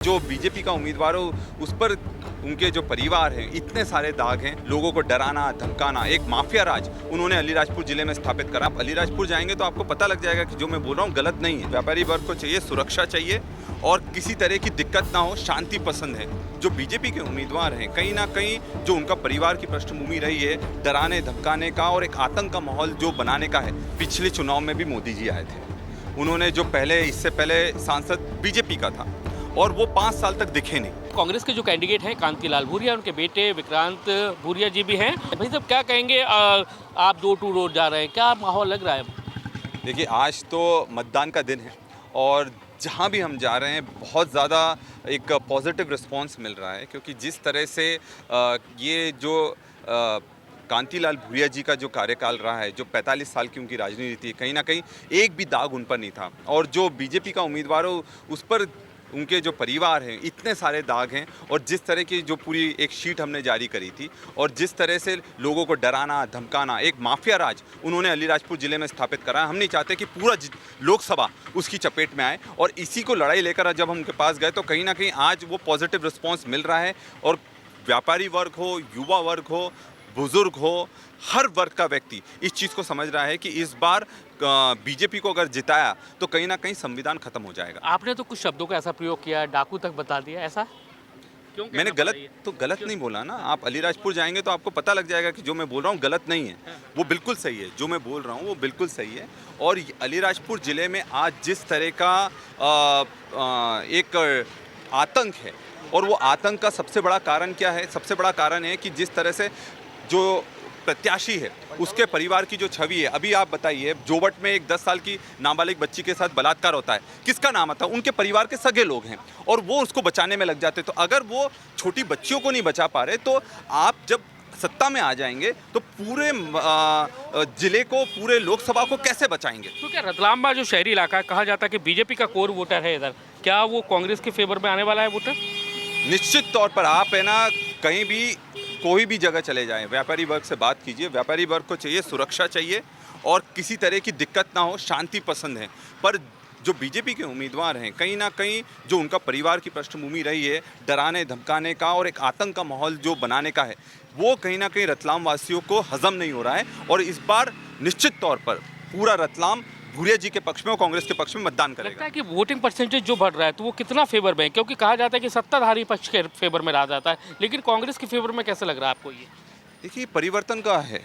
जो बीजेपी का उम्मीदवार हो उस पर उनके जो परिवार हैं इतने सारे दाग हैं। लोगों को डराना धमकाना, एक माफिया राज उन्होंने अलीराजपुर जिले में स्थापित करा। आप अलीराजपुर जाएंगे तो आपको पता लग जाएगा कि जो मैं बोल रहा हूँ गलत नहीं है। व्यापारी वर्ग को चाहिए सुरक्षा चाहिए और किसी तरह की दिक्कत ना हो, शांति पसंद है। जो बीजेपी के उम्मीदवार हैं कहीं ना कहीं जो उनका परिवार की पृष्ठभूमि रही है डराने धमकाने का और एक आतंक का माहौल जो बनाने का है। पिछले चुनाव में भी मोदी जी आए थे, उन्होंने जो इससे पहले सांसद बीजेपी का था और वो 5 साल तक दिखे नहीं। कांग्रेस के जो कैंडिडेट हैं कांतिलाल भूरिया, उनके बेटे विक्रांत भूरिया जी भी हैं। भाई साहब क्या कहेंगे, आप डोर टू डोर जा रहे हैं, क्या माहौल लग रहा है? देखिए आज तो मतदान का दिन है और जहाँ भी हम जा रहे हैं बहुत ज़्यादा एक पॉजिटिव रिस्पांस मिल रहा है, क्योंकि जिस तरह से ये जो कांतिलाल भूरिया जी का जो कार्यकाल रहा है, जो 45 साल की उनकी राजनीति थी, कहीं ना कहीं एक भी दाग उन पर नहीं था। और जो बीजेपी का उम्मीदवार हो उस पर उनके जो परिवार हैं इतने सारे दाग हैं। और जिस तरह की जो पूरी एक शीट हमने जारी करी थी और जिस तरह से लोगों को डराना धमकाना, एक माफिया राज उन्होंने अलीराजपुर ज़िले में स्थापित करा। हम नहीं चाहते कि पूरा लोकसभा उसकी चपेट में आए और इसी को लड़ाई लेकर जब हम उनके पास गए तो कहीं ना कहीं आज वो पॉजिटिव रिस्पॉन्स मिल रहा है। और व्यापारी वर्ग हो, युवा वर्ग हो, बुजुर्ग हो, हर वर्ग का व्यक्ति इस चीज़ को समझ रहा है कि इस बार बीजेपी को अगर जिताया तो कहीं ना कहीं संविधान खत्म हो जाएगा। आपने तो कुछ शब्दों का ऐसा प्रयोग किया, डाकू तक बता दिया, ऐसा क्यों? मैंने गलत नहीं बोला ना। आप अलीराजपुर जाएंगे तो आपको पता लग जाएगा कि जो मैं बोल रहा हूँ गलत नहीं है, वो बिल्कुल सही है। जो मैं बोल रहा हूँ वो बिल्कुल सही है। और अलीराजपुर ज़िले में आज जिस तरह का एक आतंक है, और वो आतंक का सबसे बड़ा कारण क्या है? सबसे बड़ा कारण है कि जिस तरह से जो प्रत्याशी है उसके परिवार की जो छवि है। अभी आप बताइए, जोबट में एक 10 साल की नाबालिग बच्ची के साथ बलात्कार होता है, किसका नाम आता है? उनके परिवार के सगे लोग हैं और वो उसको बचाने में लग जाते। तो अगर वो छोटी बच्चियों को नहीं बचा पा रहे तो आप जब सत्ता में आ जाएंगे तो पूरे जिले को, पूरे लोकसभा को कैसे बचाएंगे? तो क्या रतलाम जो शहरी इलाका है, कहा जाता है कि बीजेपी का कोर वोटर है इधर, क्या वो कांग्रेस के फेवर में आने वाला है वोटर? निश्चित तौर पर आप है ना, कहीं भी कोई भी जगह चले जाएं, व्यापारी वर्ग से बात कीजिए। व्यापारी वर्ग को चाहिए सुरक्षा चाहिए और किसी तरह की दिक्कत ना हो, शांति पसंद है। पर जो बीजेपी के उम्मीदवार हैं कहीं ना कहीं जो उनका परिवार की पृष्ठभूमि रही है डराने धमकाने का और एक आतंक का माहौल जो बनाने का है, वो कहीं ना कहीं रतलाम वासियों को हजम नहीं हो रहा है। और इस बार निश्चित तौर पर पूरा रतलाम भूरिया जी के पक्ष में और कांग्रेस के पक्ष में मतदान करेगा। लगता है कि वोटिंग परसेंटेज जो बढ़ रहा है तो वो कितना फेवर में है? क्योंकि कहा जाता है कि सत्ताधारी पक्ष के फेवर में रहा जाता है, लेकिन कांग्रेस के फेवर में कैसे लग रहा है आपको ये? देखिए, परिवर्तन का है,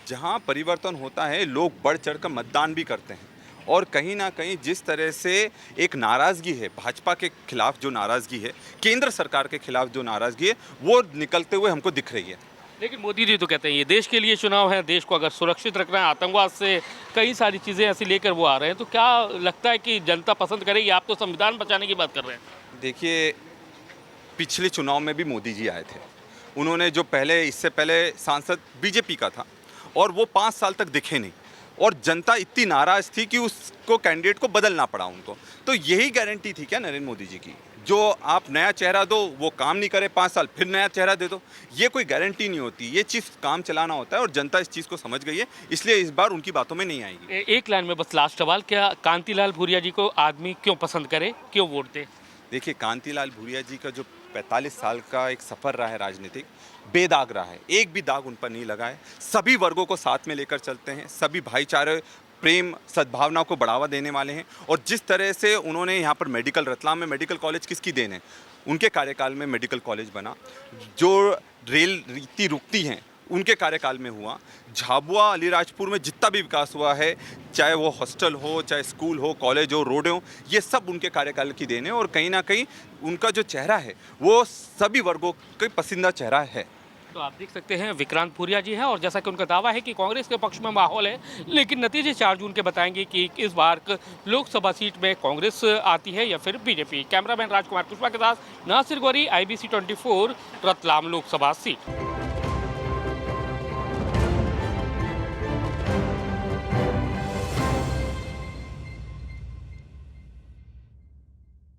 जहाँ परिवर्तन होता है लोग बढ़ चढ़ कर मतदान भी करते हैं। और कहीं ना कहीं जिस तरह से एक नाराज़गी है भाजपा के खिलाफ, जो नाराज़गी है केंद्र सरकार के खिलाफ, जो नाराज़गी है वो निकलते हुए हमको दिख रही है। लेकिन मोदी जी तो कहते हैं ये देश के लिए चुनाव है, देश को अगर सुरक्षित रखना है, आतंकवाद से कई सारी चीज़ें ऐसी लेकर वो आ रहे हैं, तो क्या लगता है कि जनता पसंद करेगी? आप तो संविधान बचाने की बात कर रहे हैं। देखिए, पिछले चुनाव में भी मोदी जी आए थे, उन्होंने जो इससे पहले सांसद बीजेपी का था और वो 5 साल तक दिखे नहीं और जनता इतनी नाराज़ थी कि उसको कैंडिडेट को बदलना पड़ा उनको। तो यही गारंटी थी क्या नरेंद्र मोदी जी की? जो आप नया चेहरा दो, वो काम नहीं करे 5 साल, फिर नया चेहरा दे दो, ये कोई गारंटी नहीं होती। ये चीज़ काम चलाना होता है और जनता इस चीज़ को समझ गई है, इसलिए इस बार उनकी बातों में नहीं आएगी। एक लाइन में बस लास्ट सवाल, क्या कांतिलाल भूरिया जी को आदमी क्यों पसंद करे, क्यों वोट दे? देखिए, कांतिलाल भूरिया जी का जो 45 साल का एक सफ़र रहा है राजनीतिक, बेदाग रहा है, एक भी दाग उन पर नहीं लगा है। सभी वर्गों को साथ में लेकर चलते हैं, सभी भाईचारे, प्रेम, सद्भावना को बढ़ावा देने वाले हैं। और जिस तरह से उन्होंने यहाँ पर रतलाम में मेडिकल कॉलेज किसकी देन है? उनके कार्यकाल में मेडिकल कॉलेज बना। जो रेल रीति रुकती हैं उनके कार्यकाल में हुआ। झाबुआ अलीराजपुर में जितना भी विकास हुआ है, चाहे वो हॉस्टल हो, चाहे स्कूल हो, कॉलेज हो, रोड हो, ये सब उनके कार्यकाल की देन है। और कहीं ना कहीं उनका जो चेहरा है वो सभी वर्गों का पसंदीदा चेहरा है। तो आप देख सकते हैं विक्रांत भूरिया जी हैं और जैसा कि उनका दावा है कि कांग्रेस के पक्ष में माहौल है, लेकिन नतीजे 4 जून के बताएंगे कि इस बार लोकसभा सीट में कांग्रेस आती है या फिर बीजेपी। कैमरामैन राजकुमार कुशवाहा के साथ नासिर गौरी, IBC 24, रतलाम लोकसभा सीट।